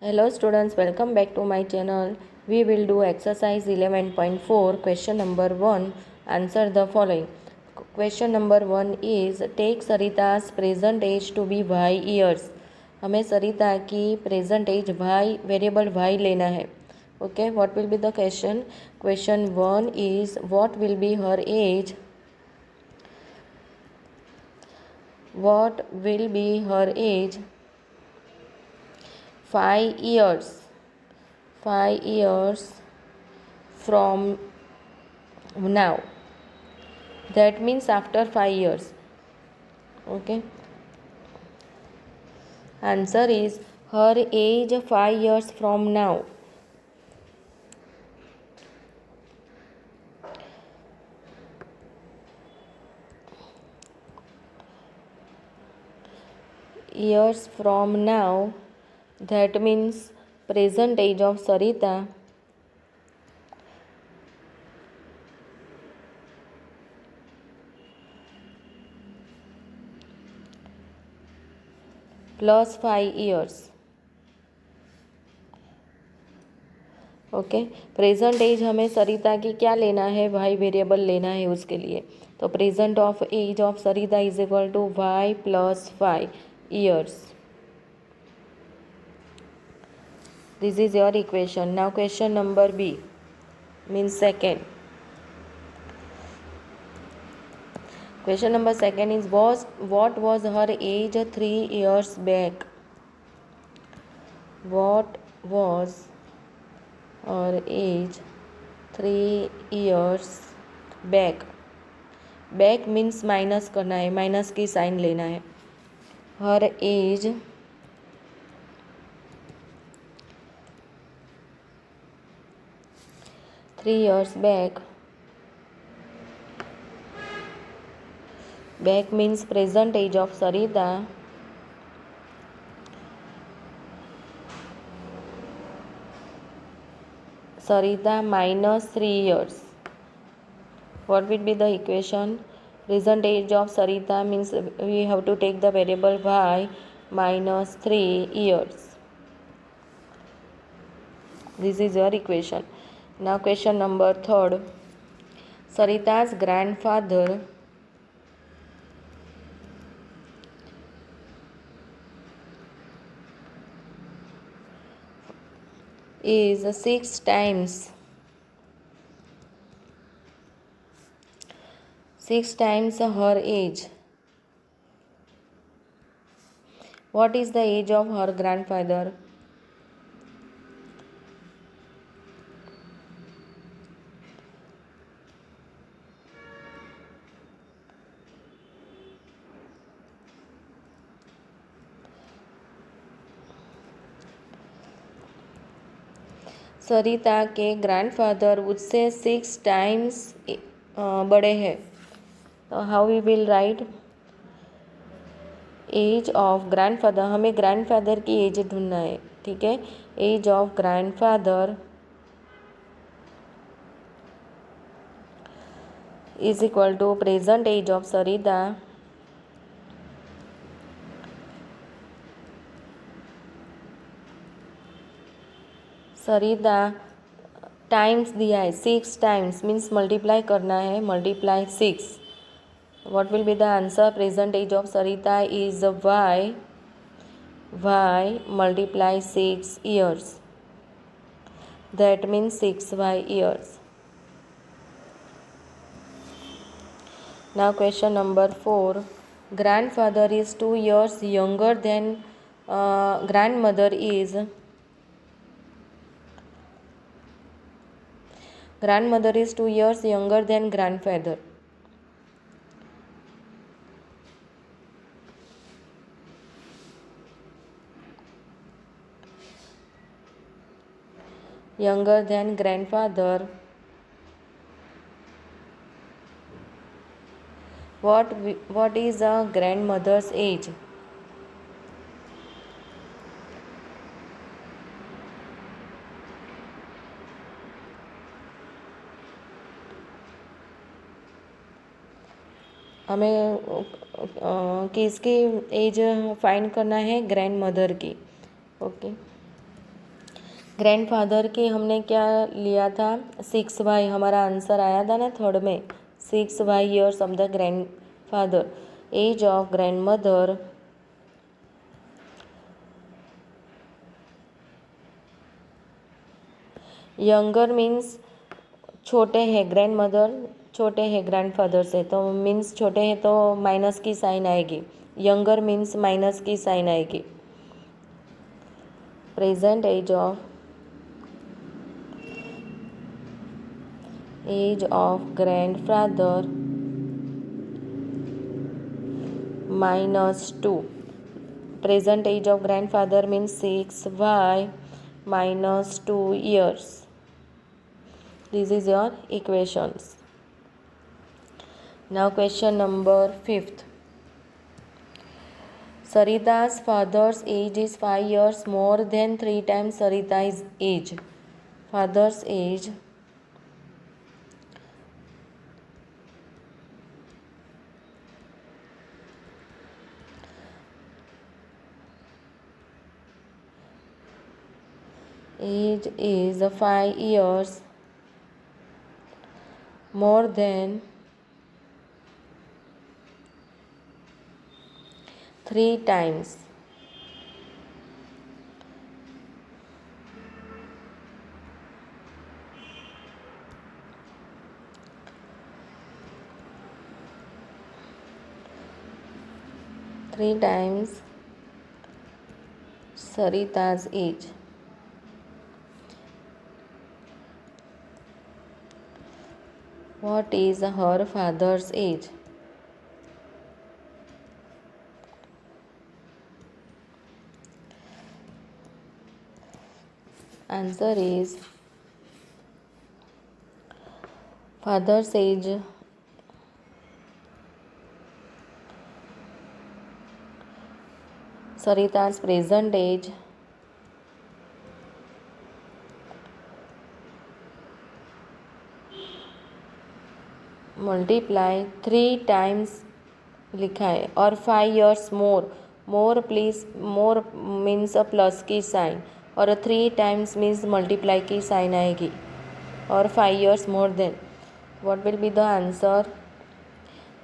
Hello students, welcome back to my channel. We will do exercise 11.4 question number 1. Answer the following. Question number 1 is take Sarita's present age to be y years. हमें सरिता की present age y variable y लेना है. Okay, what will be the question? Question 1 is what will be her age? What will be her age? 5 years. 5 years from now. That means after 5 years. Okay. Answer is her age 5 years from now. Years from now. That means present age of Sarita plus 5 years. Okay present age हमें सरिता की क्या लेना है Y variable लेना है उसके लिए. तो present of age of Sarita is equal to Y plus 5 years. This is your equation. Now question number B means second. Question number second is what was her age 3 years back? What was her age 3 years back? Back means minus करना है, minus की sign लेना है. हर as 3 years back. Back means present age of Sarita. Sarita minus 3 years. What will be the equation? Present age of Sarita means we have to take the variable y minus 3 years. This is your equation. Now question number third. Sarita's grandfather is 6 times her age. What is the age of her grandfather? Sarita के grandfather उससे 6 times बड़े हैं. तो how we will write age of grandfather. हमें grandfather की age ढूंढना है. ठीक है. Age of grandfather is equal to present age of Sarita Sarita times दिया है 6 टाइम्स मीन्स मल्टीप्लाई करना है. Multiply 6. What will be the answer? Present age of Sarita is y. Y multiply 6 years. That means 6y years. Now question number 4. Grandfather is 2 years younger than grandmother is. Grandmother is 2 years younger than grandfather. Younger than grandfather. What is a grandmother's age? हमें किसकी as find करना है? Grand mother की. Okay grandfather की हमने क्या लिया था 6y, हमारा आंसर आया था ना थर्ड में 6y years of the grandfather. Age of grandmother younger means छोटे हैं, ग्रैंड मदर छोटे हैं ग्रैंडफादर से, तो मीन्स छोटे हैं तो माइनस की साइन आएगी, यंगर मीन्स माइनस की साइन आएगी। Present age of grandfather -2, present age of grandfather means 6y -2 years. This is your equations. Now question number 5th. Sarita's father's age is 5 years more than 3 times Sarita's age. Father's age is 5 years more than 3 times. Sarita's age. What is her father's age? Answer is father's age Sarita's present age multiply 3 times लिखा है और 5 years more please more means plus की sign और 3 times means multiply की sign आएगी और 5 years more than, what will be the answer?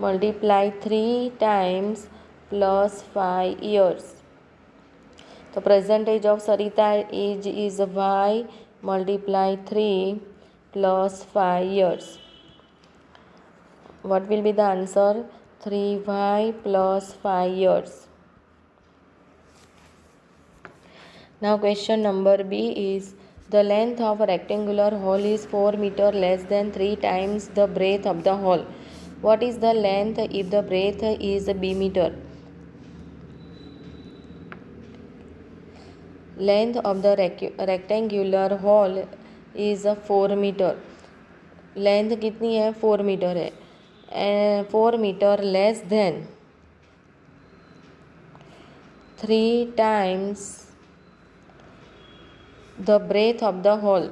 Multiply 3 times plus 5 years. तो present age of Sarita age is y multiply 3 plus 5 years. What will be the answer? 3y plus 5 years. Now question number B is the length of a rectangular hole is 4 meter less than 3 times the breadth of the hole. What is the length if the breadth is b meter? Length of the rectangular hole is 4 meter. Length कितनी है 4 metre है, 4 metre less than 3 times the breadth of the hole.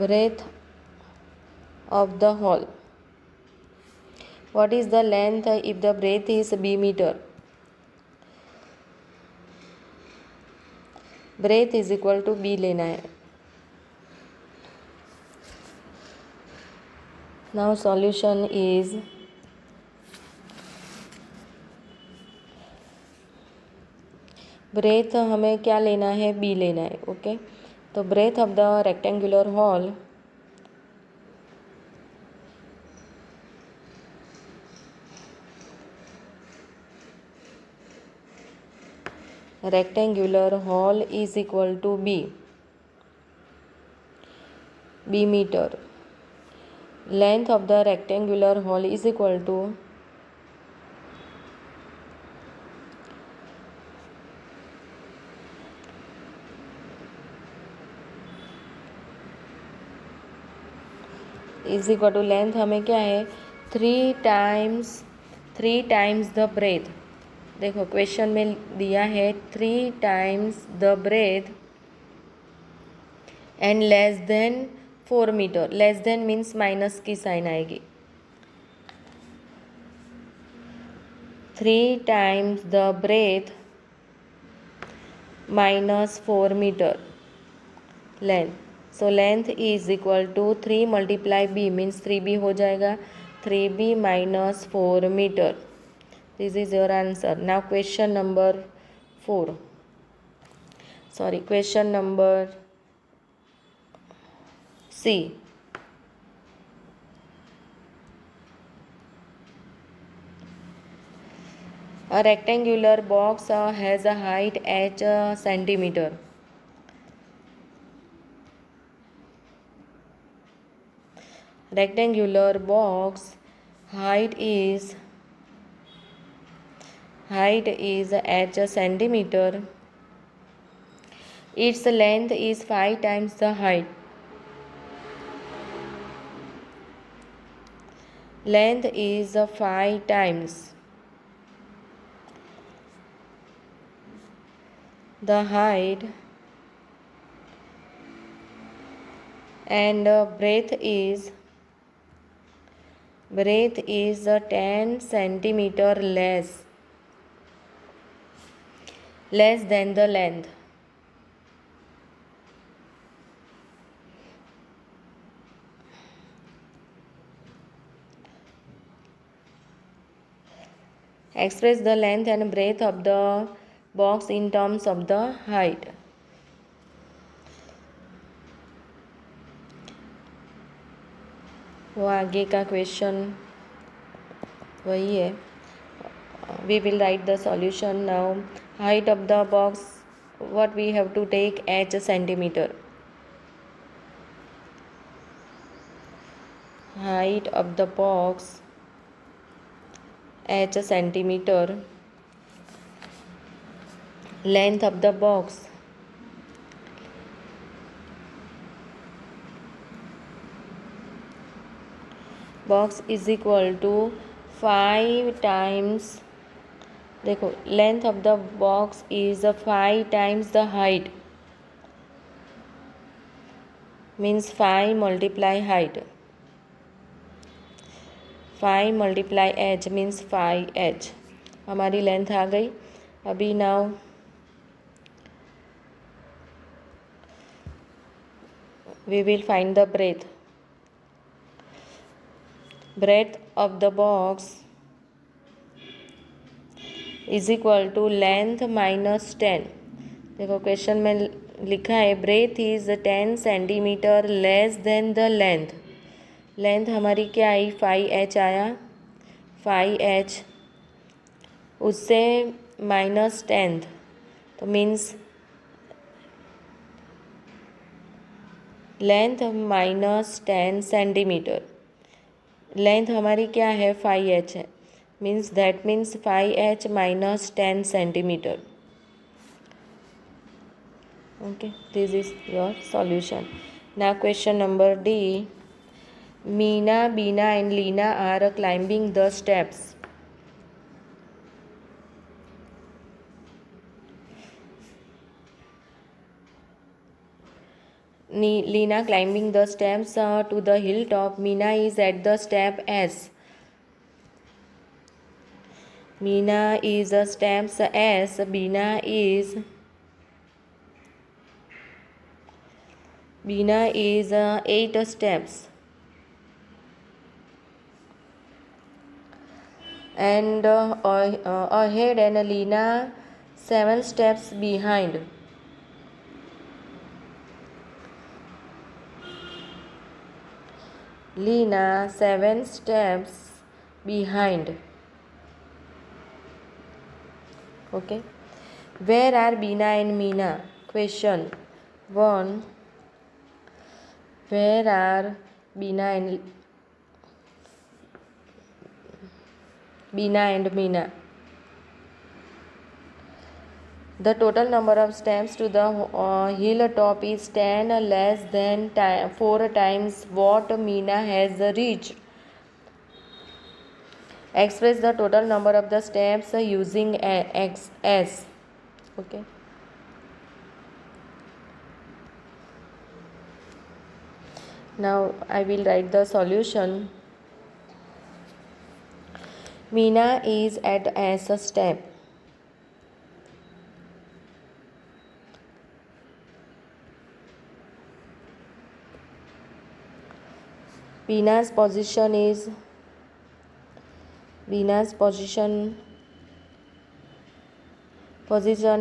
Breadth of the hole. What is the length if the breadth is b meter? Breadth is equal to b लेना है. Now solution is breadth हमें क्या लेना है b लेना है. Okay तो breadth of the rectangular hole is equal to b meter. Length of the rectangular hole is equal to length हमें क्या है 3 टाइम्स द ब्रेथ. देखो क्वेश्चन में दिया है 3 times the breadth and less than 4 metre. Less than means minus की sign आएगी. 3 times the breadth minus 4 meter length. So length is equal to 3 multiply b means 3b हो जाएगा, 3b minus 4 meter. This is your answer. Now question number 4. Question number C. A rectangular box has a height h centimeter. Rectangular box height is h centimeter. Its length is 5 times the height. Length is 5 times the height, and breadth is 10 centimeter less than the length. Express the length and breadth of the box in terms of the height. वो आगे का question वही है. We will write the solution now. Height of the box, what we have to take, h centimeter. Height of the box h centimeter. Length of the box is equal to 5 times, देखो length of the box is 5 times the height, means 5 multiply height, 5 multiply h means 5h. हमारी length आ गई. अभी now we will find the breadth. Breadth of the box is equal to length minus 10. देखो question में लिखा है breadth is 10 centimetre less than the length. Length हमारी क्या आई, 5h आया, 5h उससे माइनस 10, तो means length minus 10 centimetre. Length हमारी क्या है, 5h है, means that means 5h minus 10 centimeter. Okay, this is your solution. Now question number D. Meena, Beena and Leena are climbing the steps. Leena climbing the steps to the hilltop. Meena is at the step S. Meena is steps S. Beena is 8 steps. And ahead, and Leena 7 steps behind. Leena 7 steps behind. Okay. Where are Beena and Meena? Question 1. Where are Beena and Meena? The total number of steps to the hilltop is 10 less than 4 times what Meena has reached. Express the total number of the steps using S. Okay. Now I will write the solution. Meena is at S step. Veena's position is Veena's position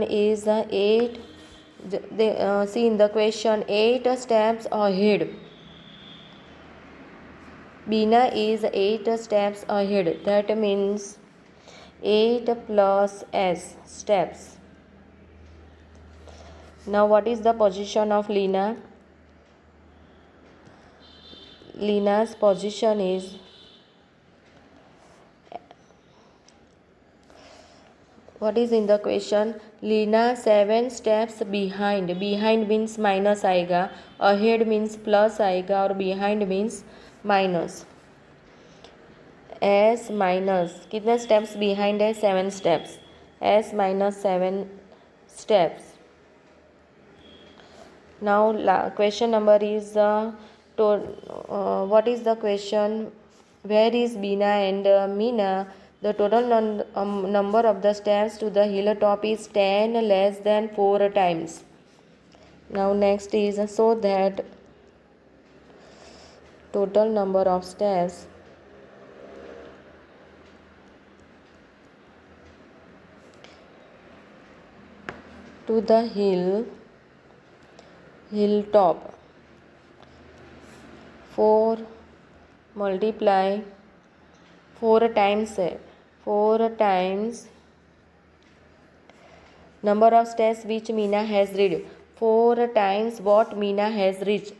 is 8. See in the question, 8 steps ahead. Veena is 8 steps ahead. That means 8 plus S steps. Now what is the position of Leena? Leena's position is what is in the question? Leena 7 steps behind. Behind means minus आएगा, ahead means plus आएगा और behind means minus. S minus कितने steps behind है? 7 steps. S minus 7 steps. Now question number is what is the question? Where is Beena and Meena? The total number of the steps to the hilltop is 10 less than 4 times. Now next is so that total number of steps to the hilltop 4 multiply 4 times 4 times number of steps which Meena has reached. 4 times what Meena has reached.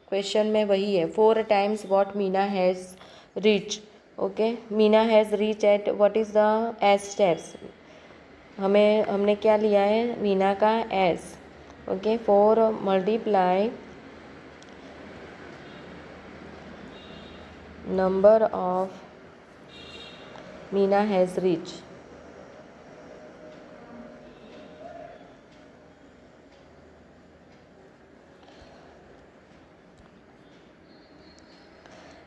Question में वही है, 4 times what Meena has reached. Okay, Meena has reached at what is the S steps. हमने क्या लिया है? मीना का S. Okay, 4 multiply number of Meena has reached.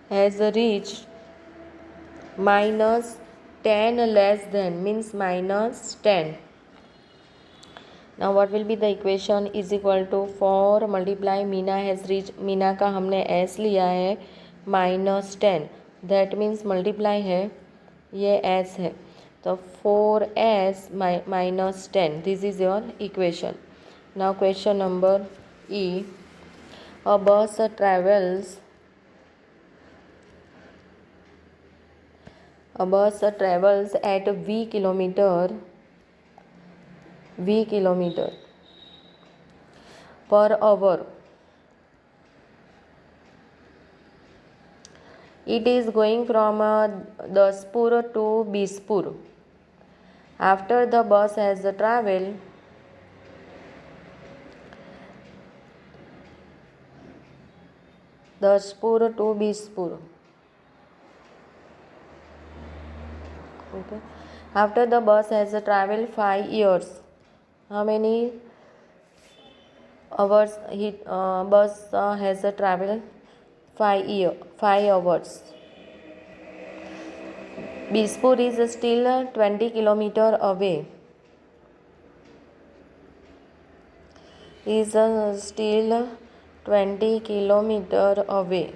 Has reached minus 10 less than means minus 10. Now what will be the equation? Is equal to 4 multiply Meena has reached. Meena का हमने S लिया है minus 10. That means multiply है, ये S है, तो 4S minus 10. This is your equation. Now question number E. A bus travels at V kilometer per hour. It is going from Daspur to Bispur. After the bus has traveled Daspur to Bispur. Okay. After the bus has traveled 5 years. How many hours bus has traveled? 5 hours. Bispur is still 20 kilometer away. Is still 20 kilometer away.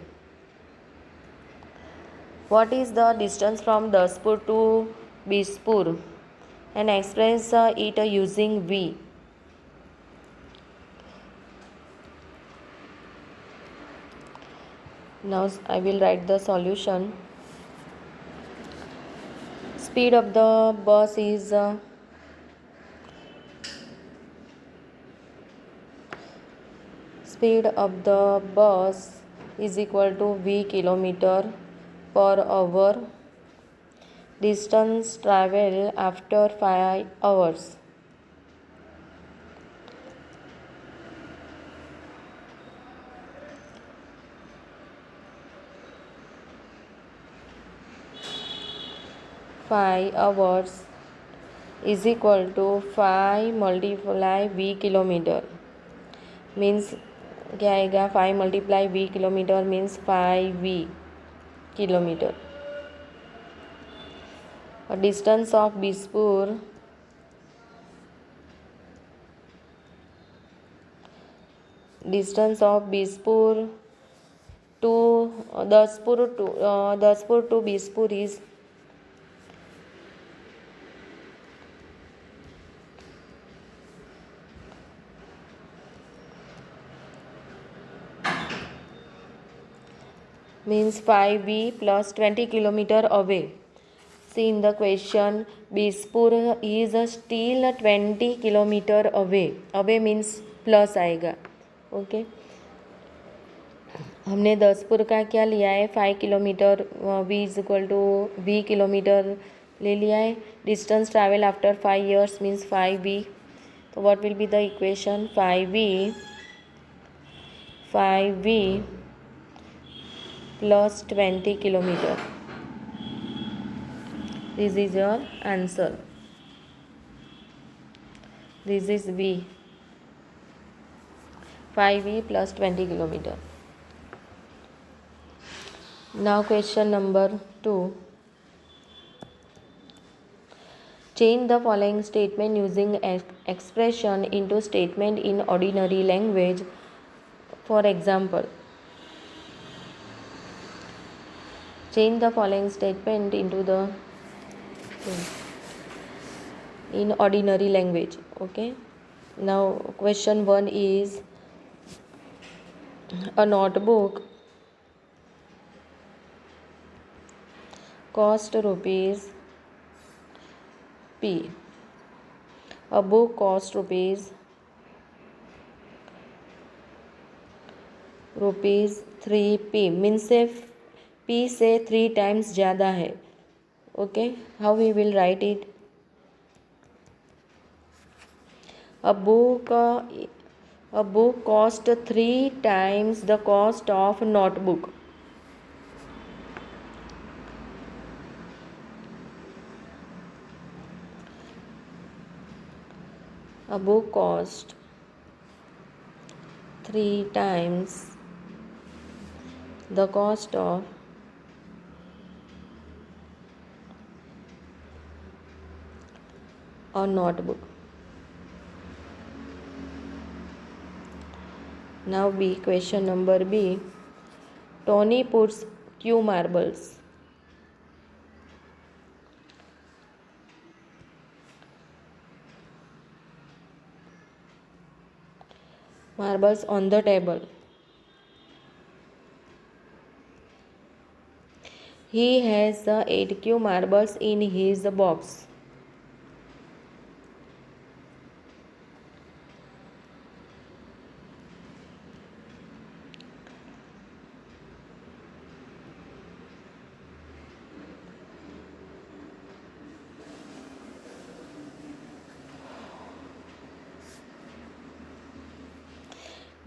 What is the distance from Daspur to Bispur? And express it using V. Now I will write the solution. Speed of the bus is equal to V kilometer per hour. Distance travel after 5 hours. Five hours is equal to 5 multiply V kilometer. Means क्या आएगा? 5 multiply V kilometer means 5V kilometer. Distance of Bispur to Daspur to Bispur is means 5V plus 20 kilometer away. See in the question, Bispur is still 20 kilometer away. Away means plus आएगा. Okay हमने दसपुर का क्या लिया है 5 kilometre, V is equal to V kilometre ले लिया है. Distance travel after 5 years means 5V. तो what will be the equation 5V plus 20 kilometer. This is your answer. This is V. 5V plus 20 kilometer. Now question number 2. Change the following statement using expression into statement in ordinary language. For example, change the following statement into the in ordinary language. Okay. Now question 1 is a notebook cost rupees P. A book cost rupees 3P means से P से 3 times ज़्यादा है. Okay, how we will write it? A book cost 3 times the cost of notebook. A book cost 3 times the cost of a notebook. Now B, question number B. Tony puts Q marbles. Marbles on the table. He has 8 Q marbles in his box.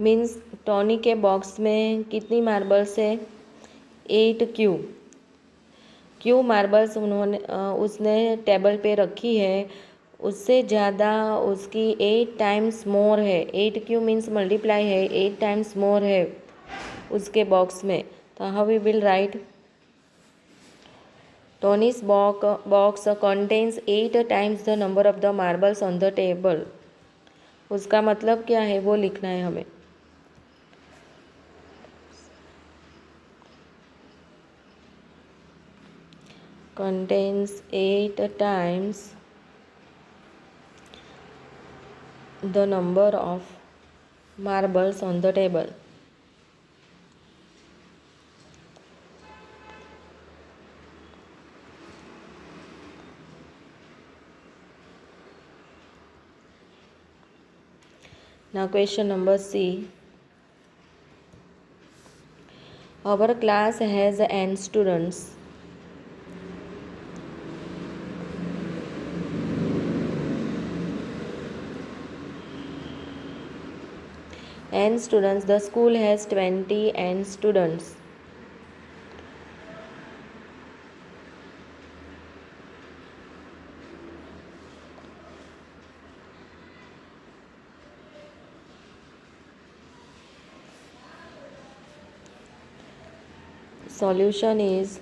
Means Tony के box में कितनी marbles है 8 Q marbles उसने table पे रखी है. उससे ज़्यादा उसकी 8 times मोर है. 8 क्यू मीन्स मल्टीप्लाई है 8 times मोर है उसके बॉक्स में. तो how we will write Tony's box contains 8 times the number of the marbles on the table. उसका मतलब क्या है वो लिखना है हमें. Contains 8 times the number of marbles on the table. Now question number C. Our class has n students. N students. The school has 20 n students. Solution is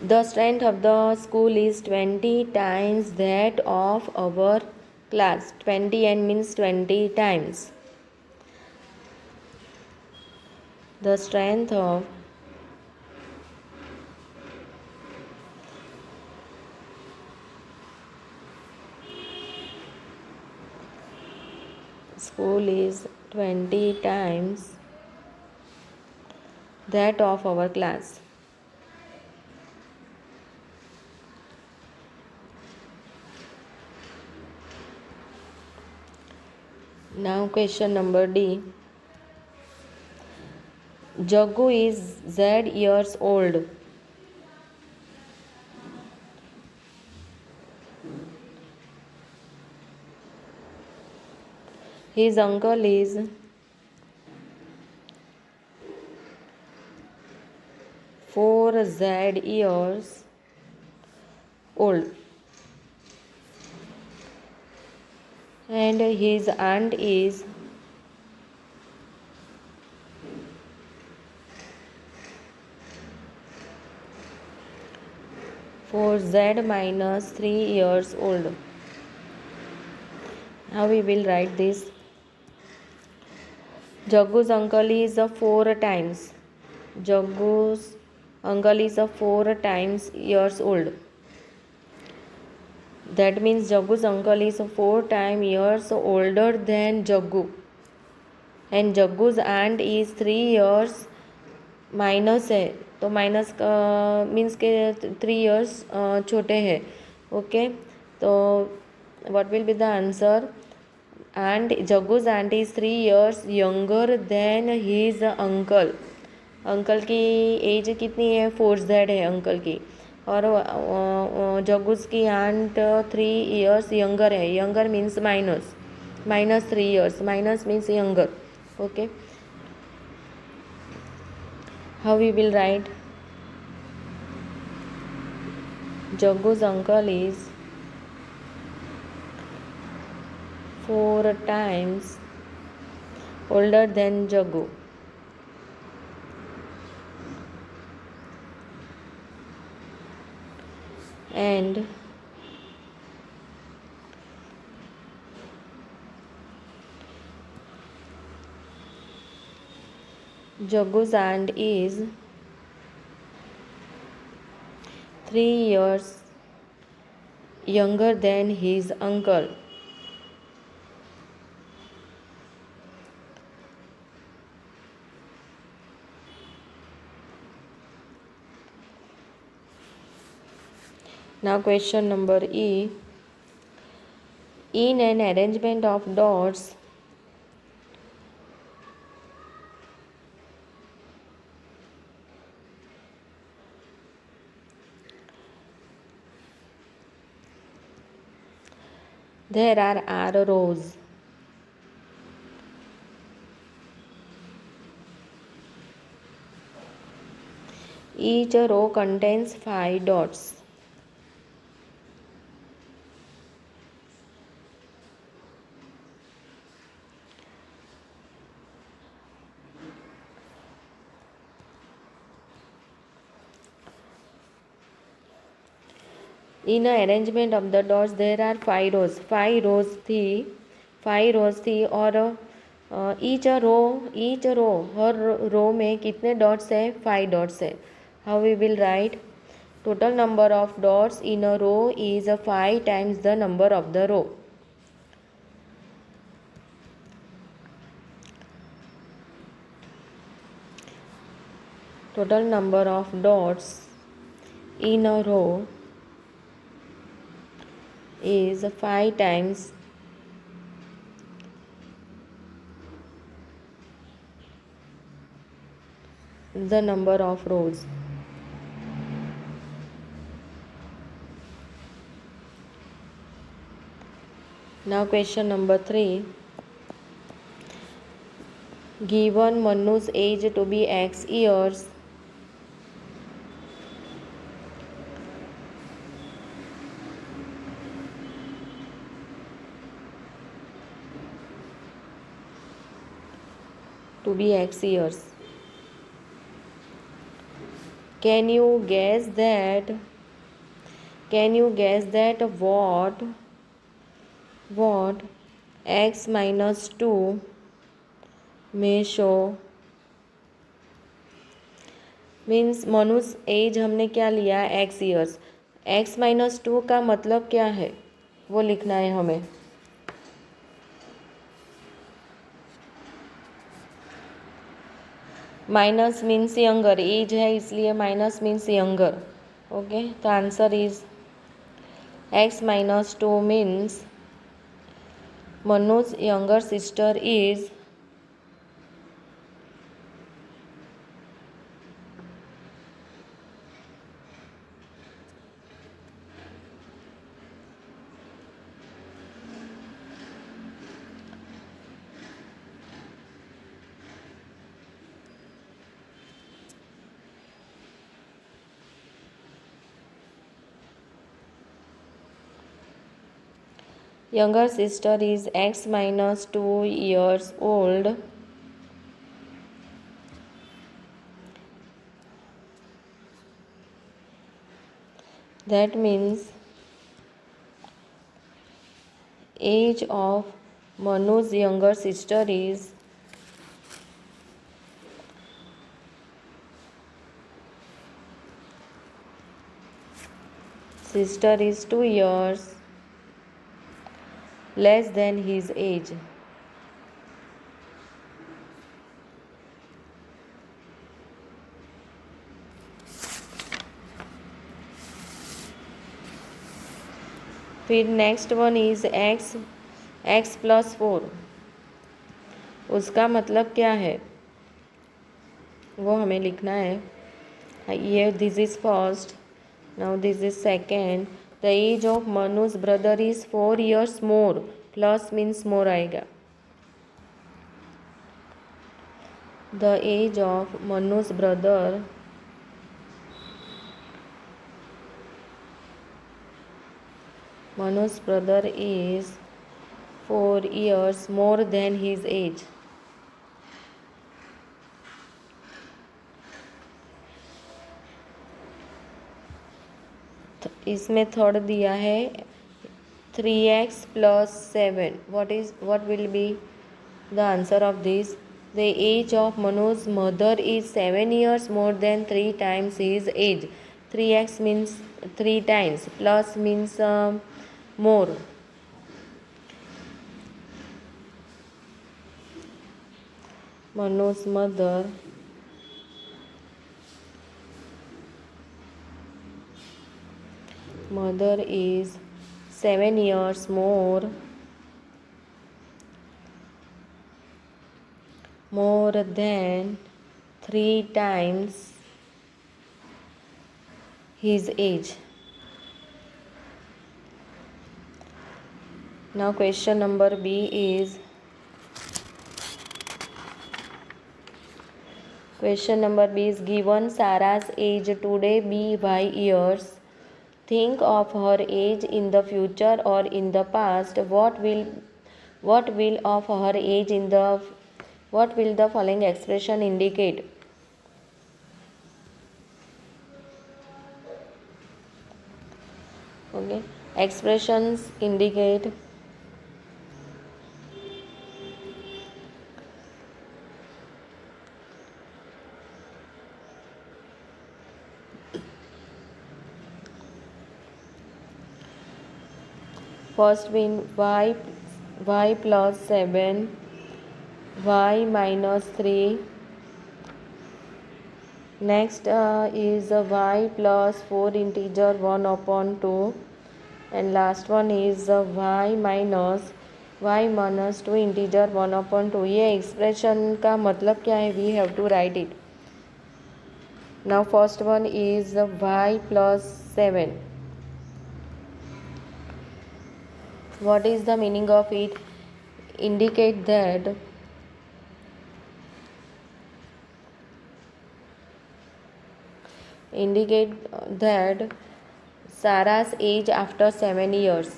The strength of the school is 20 times that of our class. 20 and means 20 times. The strength of school is 20 times that of our class. Now question number D. Jaggu is Z years old. His uncle is 4Z years old. And his aunt is 4Z minus 3 years old. Now we will write this. Jaggu's uncle is 4 times. Jaggu's uncle is 4 times years old. That means Jaggu's uncle is 4 times years older than Jaggu. And Jaggu's aunt is 3 years minus है तो minus means के 3 years छोटे हैं. Okay तो what will be the answer. And Jaggu's aunt is 3 years younger than his uncle. Uncle की age कितनी है 4Z है अंकल की. और जग्गूज की आंट 3 years यंगर है. Younger means minus 3 years. Minus means younger. Okay how we will write. Jaggu's uncle is 4 times older than Jaggu. And Jaggu's aunt is 3 years younger than his uncle. Now question number E. In an arrangement of dots, there are R rows. Each row contains 5 dots. In an arrangement of the dots, there are 5 rows. 5 rows थी और each row हर रो में कितने dots है 5 dots है. How we will write. Total number of dots in a row is 5 times the number of the row. Total number of dots in a row is 5 times the number of rows. Now question number 3. Given Manu's age to be X years, Can you guess that? Can you guess that what x minus 2 में show means मनुष्य as हमने क्या लिया है x years. X minus 2 का मतलब क्या है वो लिखना है हमें। माइनस मीन्स यंगर, एज है इसलिए माइनस मीन्स यंगर। ओके, तो answer is X minus 2 means Manu's younger sister is younger sister is x minus 2 years old. That means age of Manu's younger sister is sister is 2 years less than his age. फिर next one is x plus 4, उसका मतलब क्या है वो हमें लिखना है। ये this is first, now this is second. The age of Manu's brother is 4 years more, plus means more आएगा। The age of Manu's brother is 4 years more than his age. इसमें थर्ड दिया है 3x plus 7. What will be the answer of this? The age of Manu's mother is 7 years more than 3 times his age. 3x means 3 times, plus means more. Manu's mother is 7 years more than 3 times his age. Now question number B is given Sarah's age today be y years. Think of her age in the future or in the past. What will of her age in the what will the following expression indicate? Okay, expressions indicate first mean y plus 7, y minus 3. Next is y plus 4 integer 1 upon 2, and last one is y minus 2 integer 1 upon 2. ये expression का मतलब क्या है? We have to write it. Now first one is y plus 7. What is the meaning of it? Indicate that Sarah's age after 7 years.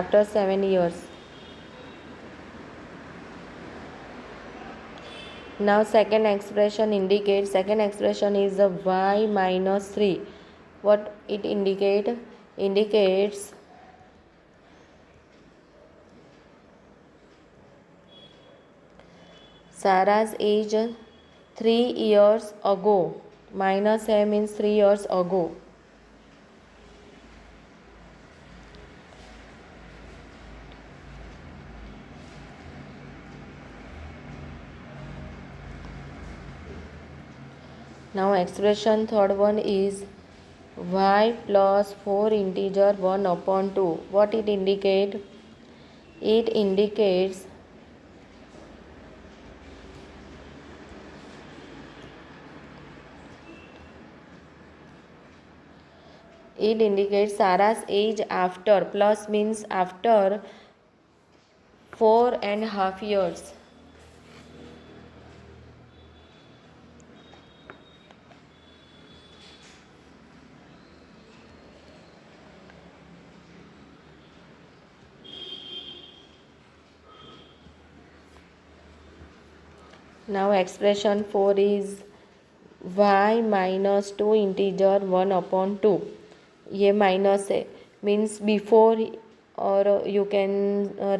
after 7 years. Now second expression is the y minus 3. What it indicates Sarah's age 3 years ago. Minus a means 3 years ago. Now expression third one is y plus 4 integer 1 upon 2. What it indicate? It indicates Sarah's age after, plus means after 4.5 years. Now expression 4 is y minus 2 integer 1 upon 2. ये minus है means before और you can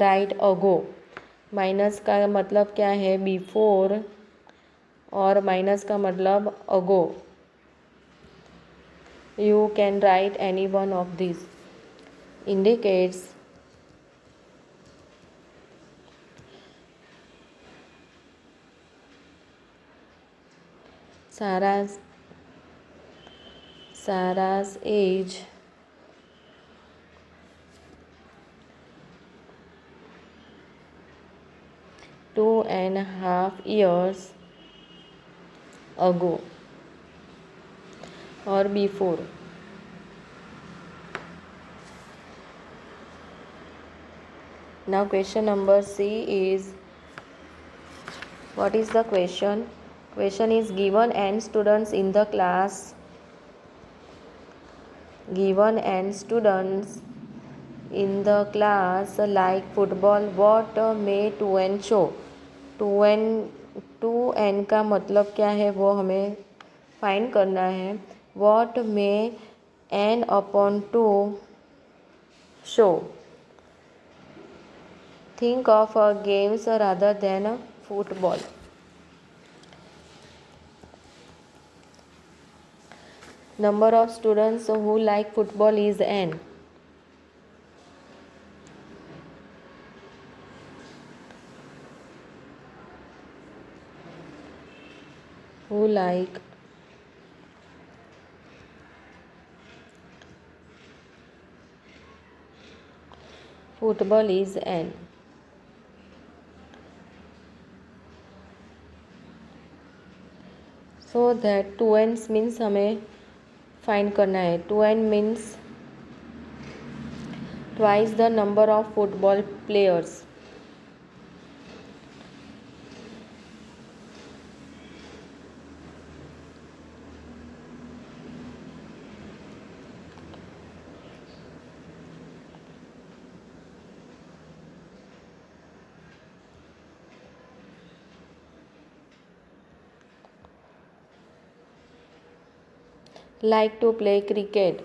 write ago. Minus का मतलब क्या है? Before और minus का मतलब ago. You can write any one of this. Indicates Sarah's age two and a half years ago or before. Now question number C is, what is the question? Question is given n students in the class. Given n students in the class like football. What may 2n show? 2n का मतलब क्या है वो हमें find करना है. What may n upon 2 show? Think of games rather than football. Number of students who like football is n. Who like football is n. So that 2n means हमें find करना है. 2n means twice the number of football players. Like to play cricket.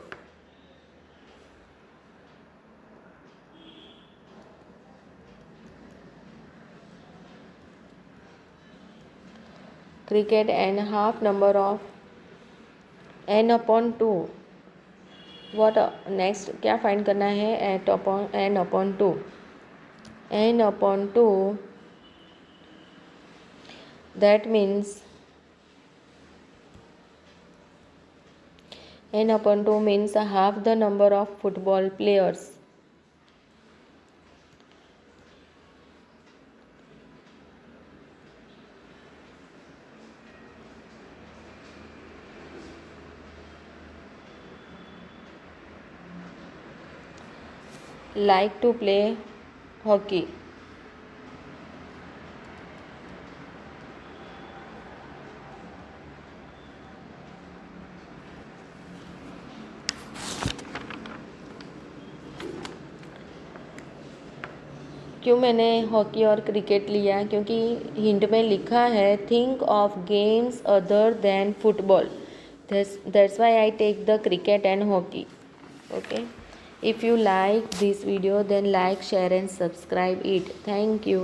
Cricket and half number of n upon 2. What next क्या find करना है? n upon 2. n upon 2, that means n upon 2 means half the number of football players. Like to play hockey. क्यों मैंने hockey और cricket लिया? क्योंकि hint में लिखा है think of games other than football, that's why I take the cricket and hockey. Okay, if you like this video then like, share and subscribe it. Thank you.